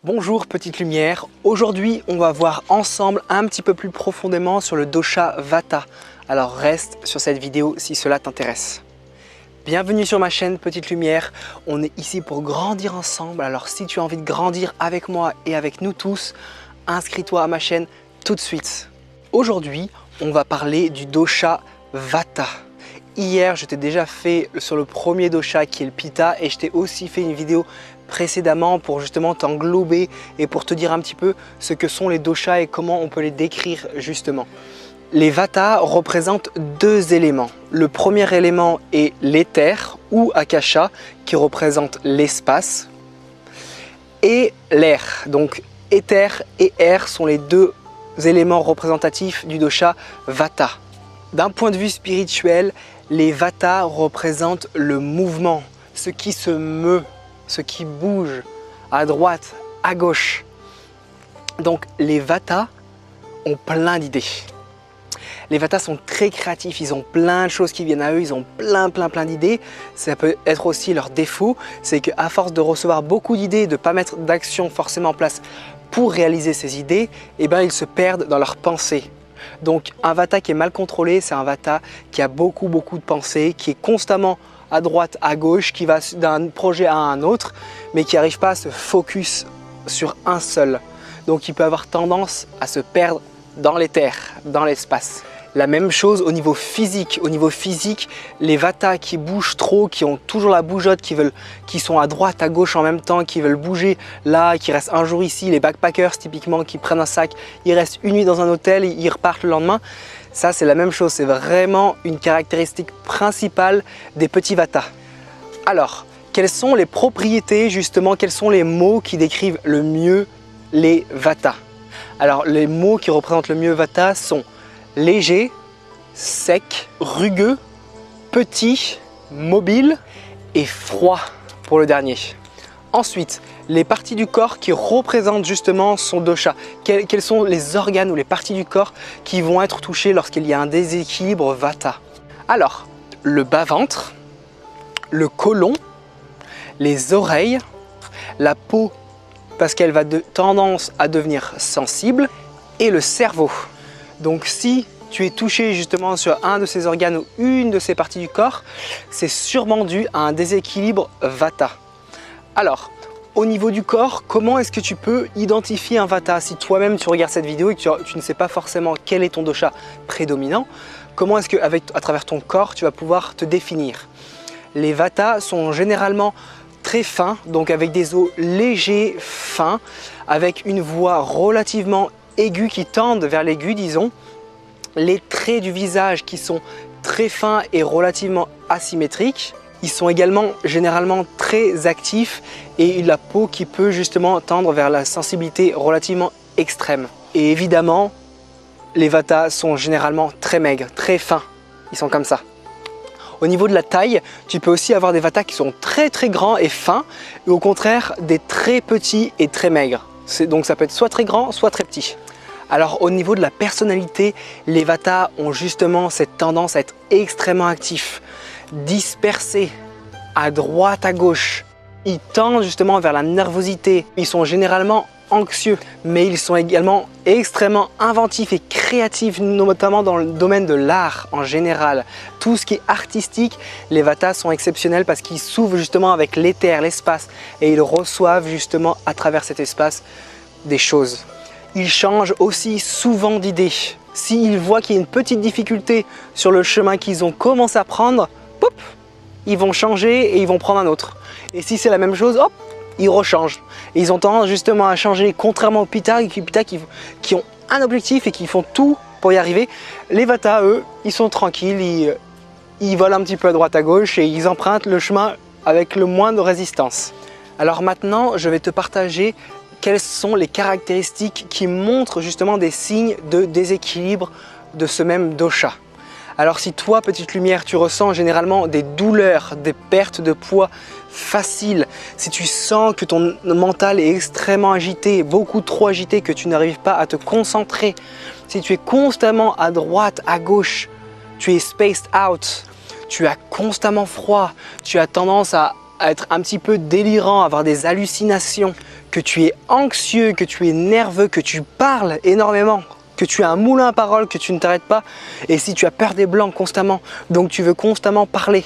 Bonjour petite lumière, aujourd'hui on va voir ensemble un petit peu plus profondément sur le dosha Vata. Alors reste sur cette vidéo si cela t'intéresse. Bienvenue sur ma chaîne Petite Lumière, on est ici pour grandir ensemble. Alors si tu as envie de grandir avec moi et avec nous tous, inscris-toi à ma chaîne tout de suite. Aujourd'hui on va parler du dosha Vata. Hier je t'ai déjà fait sur le premier dosha qui est le Pitta et je t'ai aussi fait une vidéo précédemment pour justement t'englober et pour te dire un petit peu ce que sont les doshas et comment on peut les décrire justement. Les Vata représentent deux éléments. Le premier élément est l'éther ou Akasha qui représente l'espace et l'air. Donc éther et air sont les deux éléments représentatifs du dosha Vata. D'un point de vue spirituel, les Vata représentent le mouvement, ce qui se meut, ce qui bouge à droite, à gauche. Donc les Vata ont plein d'idées. Les Vata sont très créatifs, ils ont plein de choses qui viennent à eux, ils ont plein d'idées. Ça peut être aussi leur défaut, c'est qu'à force de recevoir beaucoup d'idées et de ne pas mettre d'action forcément en place pour réaliser ces idées, eh bien, ils se perdent dans leurs pensées. Donc un Vata qui est mal contrôlé, c'est un Vata qui a beaucoup de pensées, qui est constamment à droite, à gauche, qui va d'un projet à un autre, mais qui n'arrive pas à se focus sur un seul. Donc il peut avoir tendance à se perdre dans l'éther, dans l'espace. La même chose au niveau physique. Au niveau physique, les Vata qui bougent trop, qui ont toujours la bougeotte, qui sont à droite, à gauche en même temps, qui veulent bouger là, qui restent un jour ici, les backpackers typiquement qui prennent un sac, ils restent une nuit dans un hôtel, ils repartent le lendemain. Ça c'est la même chose, c'est vraiment une caractéristique principale des petits Vata. Alors, quelles sont les propriétés justement, quels sont les mots qui décrivent le mieux les Vata? Alors les mots qui représentent le mieux Vata sont léger, sec, rugueux, petit, mobile et froid pour le dernier. Ensuite, les parties du corps qui représentent justement son dosha. Quels sont les organes ou les parties du corps qui vont être touchées lorsqu'il y a un déséquilibre Vata? Alors, le bas-ventre, le côlon, les oreilles, la peau parce qu'elle va de tendance à devenir sensible et le cerveau. Donc si tu es touché justement sur un de ces organes ou une de ces parties du corps, c'est sûrement dû à un déséquilibre Vata. Alors, au niveau du corps, comment est-ce que tu peux identifier un Vata? Si toi-même tu regardes cette vidéo et que tu ne sais pas forcément quel est ton dosha prédominant, comment est-ce qu'à travers ton corps, tu vas pouvoir te définir? Les Vata sont généralement très fins, donc avec des os légers, fins, avec une voix relativement aiguë qui tendent vers l'aigu, disons. Les traits du visage qui sont très fins et relativement asymétriques. Ils sont également généralement très actifs et la peau qui peut justement tendre vers la sensibilité relativement extrême. Et évidemment, les Vata sont généralement très maigres, très fins. Ils sont comme ça. Au niveau de la taille, tu peux aussi avoir des Vata qui sont très grands et fins, et au contraire des très petits et très maigres. Donc ça peut être soit très grand, soit très petit. Alors au niveau de la personnalité, les Vata ont justement cette tendance à être extrêmement actifs, dispersés, à droite, à gauche. Ils tendent justement vers la nervosité. Ils sont généralement anxieux, mais ils sont également extrêmement inventifs et créatifs, notamment dans le domaine de l'art en général. Tout ce qui est artistique, les Vata sont exceptionnels parce qu'ils s'ouvrent justement avec l'éther, l'espace, et ils reçoivent justement à travers cet espace des choses. Ils changent aussi souvent d'idées. S'ils voient qu'il y a une petite difficulté sur le chemin qu'ils ont commencé à prendre, pop, ils vont changer et ils vont prendre un autre. Et si c'est la même chose, hop, ils rechangent. Et ils ont tendance justement à changer, contrairement aux Pitta qui ont un objectif et qui font tout pour y arriver. Les Vata, eux, ils sont tranquilles, ils volent un petit peu à droite à gauche et ils empruntent le chemin avec le moins de résistance. Alors maintenant, je vais te partager quelles sont les caractéristiques qui montrent justement des signes de déséquilibre de ce même dosha. Alors si toi, petite lumière, tu ressens généralement des douleurs, des pertes de poids faciles, si tu sens que ton mental est extrêmement agité, beaucoup trop agité, que tu n'arrives pas à te concentrer, si tu es constamment à droite, à gauche, tu es spaced out, tu as constamment froid, tu as tendance à à être un petit peu délirant, avoir des hallucinations, que tu es anxieux, que tu es nerveux, que tu parles énormément, que tu as un moulin à parole, que tu ne t'arrêtes pas, et si tu as peur des blancs constamment, donc tu veux constamment parler.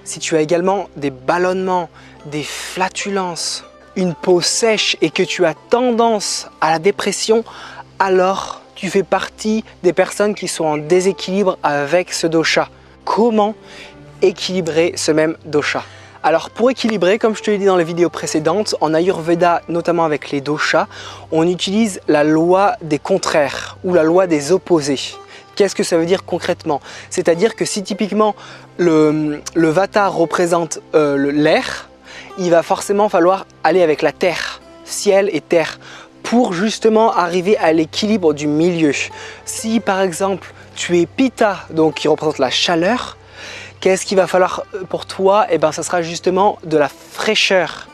Si tu as également des ballonnements, des flatulences, une peau sèche et que tu as tendance à la dépression, alors tu fais partie des personnes qui sont en déséquilibre avec ce dosha. Comment équilibrer ce même dosha? Alors pour équilibrer, comme je te l'ai dit dans les vidéos précédentes, en Ayurveda, notamment avec les doshas, on utilise la loi des contraires ou la loi des opposés. Qu'est-ce que ça veut dire concrètement? C'est-à-dire que si typiquement le vata représente l'air, il va forcément falloir aller avec la terre, ciel et terre, pour justement arriver à l'équilibre du milieu. Si par exemple tu es pitta, donc qui représente la chaleur, qu'est-ce qu'il va falloir pour toi? Eh bien, ça sera justement de la fraîcheur,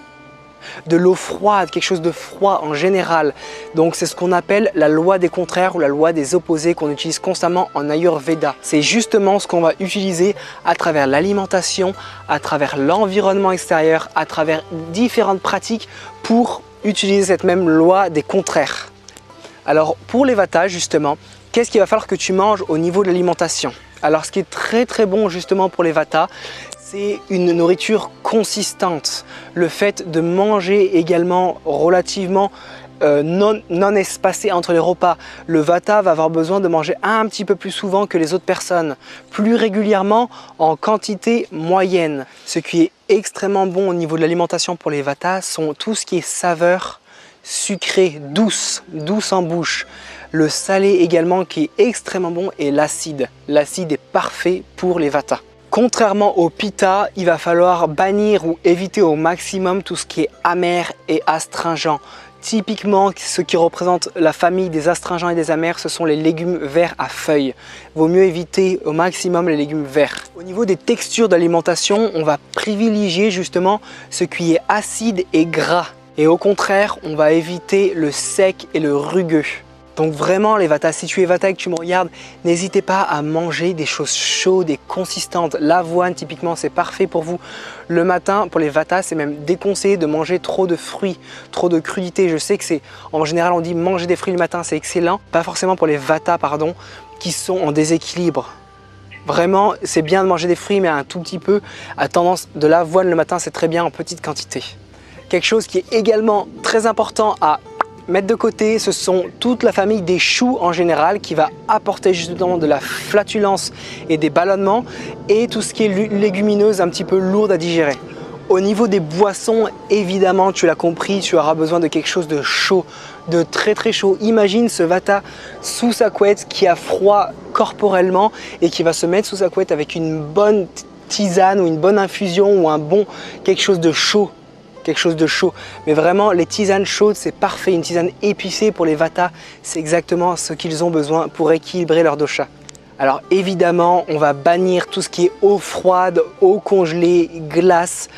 de l'eau froide, quelque chose de froid en général. Donc, c'est ce qu'on appelle la loi des contraires ou la loi des opposés qu'on utilise constamment en Ayurveda. C'est justement ce qu'on va utiliser à travers l'alimentation, à travers l'environnement extérieur, à travers différentes pratiques pour utiliser cette même loi des contraires. Alors, pour les vatas, justement, qu'est-ce qu'il va falloir que tu manges au niveau de l'alimentation? Alors ce qui est très bon justement pour les vatas, c'est une nourriture consistante. Le fait de manger également relativement non espacé entre les repas. Le vata va avoir besoin de manger un petit peu plus souvent que les autres personnes, plus régulièrement en quantité moyenne. Ce qui est extrêmement bon au niveau de l'alimentation pour les vatas sont tout ce qui est saveur sucrée, douce en bouche. Le salé également qui est extrêmement bon et l'acide. L'acide est parfait pour les vatas. Contrairement au pitta, il va falloir bannir ou éviter au maximum tout ce qui est amer et astringent. Typiquement, ce qui représente la famille des astringents et des amers, ce sont les légumes verts à feuilles. Il vaut mieux éviter au maximum les légumes verts. Au niveau des textures d'alimentation, on va privilégier justement ce qui est acide et gras. Et au contraire, on va éviter le sec et le rugueux. Donc vraiment les vatas, si tu es vata et que tu me regardes, n'hésitez pas à manger des choses chaudes et consistantes. L'avoine typiquement c'est parfait pour vous. Le matin pour les vatas c'est même déconseillé de manger trop de fruits, trop de crudités. Je sais que c'est en général on dit manger des fruits le matin c'est excellent. Pas forcément pour les vatas pardon, qui sont en déséquilibre. Vraiment c'est bien de manger des fruits mais un tout petit peu. À tendance de l'avoine le matin c'est très bien en petite quantité. Quelque chose qui est également très important à mettre de côté, ce sont toute la famille des choux en général qui va apporter justement de la flatulence et des ballonnements et tout ce qui est légumineuse un petit peu lourde à digérer. Au niveau des boissons, évidemment, tu l'as compris, tu auras besoin de quelque chose de chaud, de très chaud. Imagine ce vata sous sa couette qui a froid corporellement et qui va se mettre sous sa couette avec une bonne tisane ou une bonne infusion ou un bon quelque chose de chaud. Quelque chose de chaud, mais vraiment les tisanes chaudes c'est parfait, une tisane épicée pour les vatas c'est exactement ce qu'ils ont besoin pour équilibrer leur dosha. Alors évidemment on va bannir tout ce qui est eau froide, eau congelée, glace,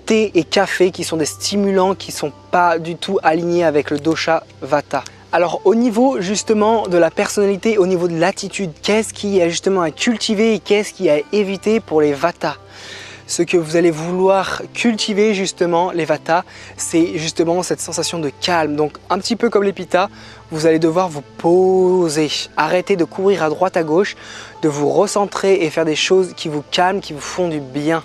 thé et café qui sont des stimulants qui ne sont pas du tout alignés avec le dosha vata. Alors au niveau justement de la personnalité, au niveau de l'attitude, qu'est-ce qui est justement à cultiver et qu'est-ce qui est à éviter pour les vatas? Ce que vous allez vouloir cultiver justement les vatas, c'est justement cette sensation de calme. Donc un petit peu comme les pittas, vous allez devoir vous poser, arrêter de courir à droite à gauche, de vous recentrer et faire des choses qui vous calment, qui vous font du bien.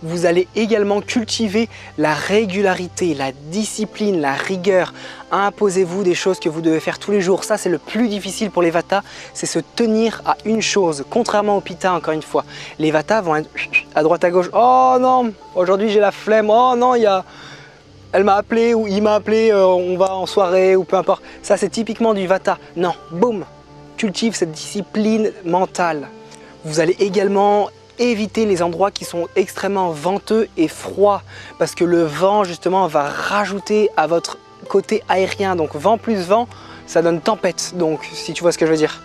Vous allez également cultiver la régularité, la discipline, la rigueur. Imposez-vous des choses que vous devez faire tous les jours. Ça, c'est le plus difficile pour les vatas, c'est se tenir à une chose. Contrairement aux pittas, encore une fois. Les vatas vont être à droite à gauche. Oh non, aujourd'hui j'ai la flemme. Oh non, elle m'a appelé ou il m'a appelé, on va en soirée ou peu importe. Ça, c'est typiquement du vata. Non, boum, cultive cette discipline mentale. Vous allez également éviter les endroits qui sont extrêmement venteux et froids parce que le vent justement va rajouter à votre côté aérien. Donc vent plus vent, ça donne tempête. Donc si tu vois ce que je veux dire.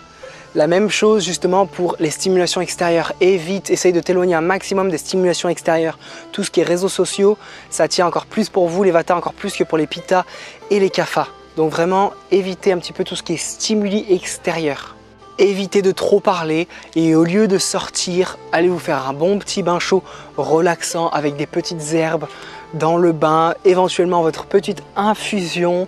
La même chose justement pour les stimulations extérieures. Évite, essaye de t'éloigner un maximum des stimulations extérieures. Tout ce qui est réseaux sociaux, ça tient encore plus pour vous les vatas, encore plus que pour les pittas et les kaphas. Donc vraiment évitez un petit peu tout ce qui est stimuli extérieurs. évitez de trop parler et au lieu de sortir, allez vous faire un bon petit bain chaud relaxant avec des petites herbes dans le bain, éventuellement votre petite infusion.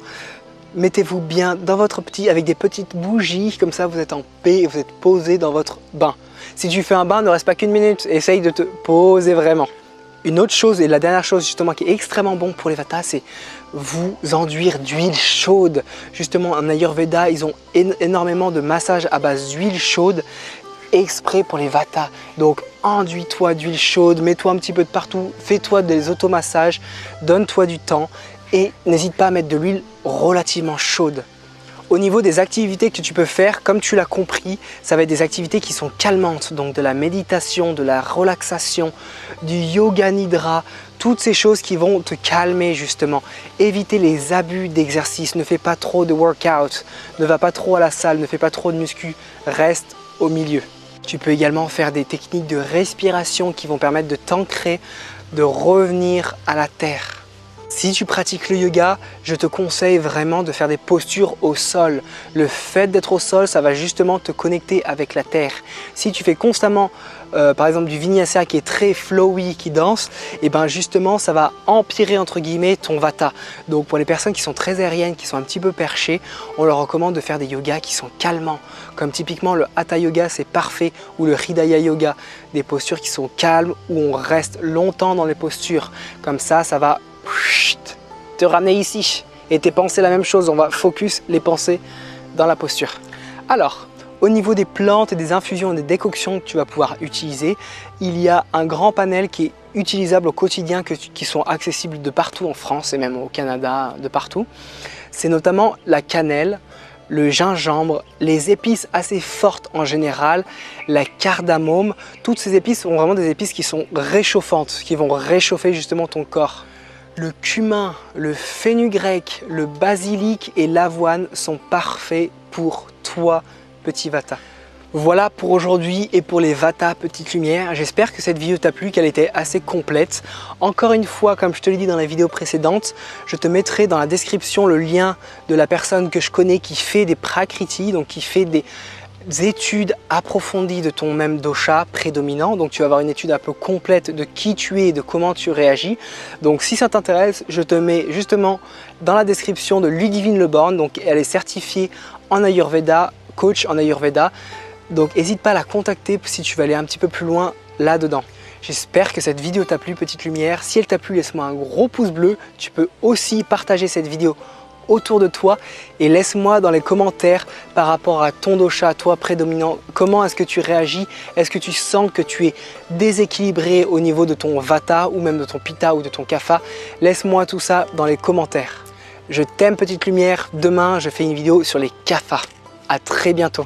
Mettez-vous bien dans votre petit avec des petites bougies, comme ça vous êtes en paix et vous êtes posé dans votre bain. Si tu fais un bain, ne reste pas qu'une minute, essaye de te poser vraiment. Une autre chose et la dernière chose justement qui est extrêmement bon pour les Vata, c'est vous enduire d'huile chaude. Justement en Ayurveda, ils ont énormément de massages à base d'huile chaude exprès pour les Vata. Donc enduis-toi d'huile chaude, mets-toi un petit peu de partout, fais-toi des automassages, donne-toi du temps et n'hésite pas à mettre de l'huile relativement chaude. Au niveau des activités que tu peux faire, comme tu l'as compris, ça va être des activités qui sont calmantes, donc de la méditation, de la relaxation, du yoga nidra, toutes ces choses qui vont te calmer justement. Éviter les abus d'exercice, ne fais pas trop de workout, ne va pas trop à la salle, ne fais pas trop de muscu, reste au milieu. Tu peux également faire des techniques de respiration qui vont permettre de t'ancrer, de revenir à la terre. Si tu pratiques le yoga, je te conseille vraiment de faire des postures au sol. Le fait d'être au sol, ça va justement te connecter avec la terre. Si tu fais constamment, par exemple du vinyasa qui est très flowy, qui danse, et ben justement ça va empirer entre guillemets ton vata. Donc pour les personnes qui sont très aériennes, qui sont un petit peu perchées, on leur recommande de faire des yogas qui sont calmants. Comme typiquement le Hatha Yoga, c'est parfait, ou le Hridaya Yoga, des postures qui sont calmes, où on reste longtemps dans les postures. Comme ça, ça va te ramener ici et tes pensées la même chose, on va focus les pensées dans la posture. Alors, au niveau des plantes et des infusions et des décoctions que tu vas pouvoir utiliser, il y a un grand panel qui est utilisable au quotidien, qui sont accessibles de partout en France et même au Canada, de partout. C'est notamment la cannelle, le gingembre, les épices assez fortes en général, la cardamome. Toutes ces épices sont vraiment des épices qui sont réchauffantes, qui vont réchauffer justement ton corps. Le cumin, le fenugrec, le basilic et l'avoine sont parfaits pour toi, petit Vata. Voilà pour aujourd'hui et pour les Vata Petite Lumière. J'espère que cette vidéo t'a plu, qu'elle était assez complète. Encore une fois, comme je te l'ai dit dans la vidéo précédente, je te mettrai dans la description le lien de la personne que je connais qui fait des prakriti, donc qui fait des études approfondies de ton même dosha prédominant. Donc tu vas avoir une étude un peu complète de qui tu es et de comment tu réagis. Donc si ça t'intéresse, je te mets justement dans la description de Ludivine Leborgne. Donc elle est certifiée en Ayurveda, coach en Ayurveda. Donc n'hésite pas à la contacter si tu veux aller un petit peu plus loin là-dedans. J'espère que cette vidéo t'a plu, petite lumière. Si elle t'a plu, laisse-moi un gros pouce bleu. Tu peux aussi partager cette vidéo autour de toi et laisse-moi dans les commentaires par rapport à ton dosha, toi prédominant, comment est-ce que tu réagis, est-ce que tu sens que tu es déséquilibré au niveau de ton vata ou même de ton pitta ou de ton kapha. Laisse-moi tout ça dans les commentaires. Je t'aime petite lumière, demain je fais une vidéo sur les kaphas. À très bientôt.